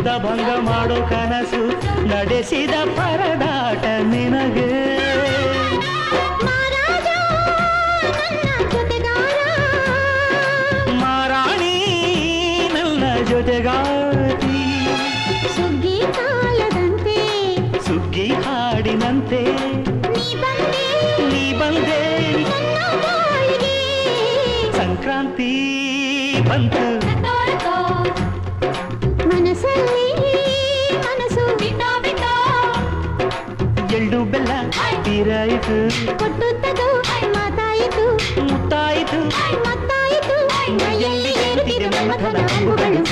ಮುದ ಭಂಗ ಮಾಡೋ ಕನಸು ನಡೆಸಿದ ಪರದಾಟ ನಿನಗೆ ಮಾರಾಣಿ ನನ್ನ ಜೊತೆಗಾತಿ ಸುಗ್ಗಿ ಕಾಲದಂತೆ ಸುಗ್ಗಿ ಹಾಡಿನಂತೆ ನೀ ಬಂದೆ ಸಂಕ್ರಾಂತಿ ಬಂತು ಮನಸ್ಸಲ್ಲಿ ಮನಸ್ಸು ಎಳ್ಳು ಬೆಲ್ಲ ತೀರಾಯಿತು ಕೊಟ್ಟುತ್ತದು ಮಾತಾಯಿತು ಮುತ್ತಾಯಿತು ಮತ್ತಾಯಿತು ಮೈಯಲ್ಲಿ ಏರುತ್ತಿದೆ ಮನ್ಮಥನ ಅಂಬುಗಳು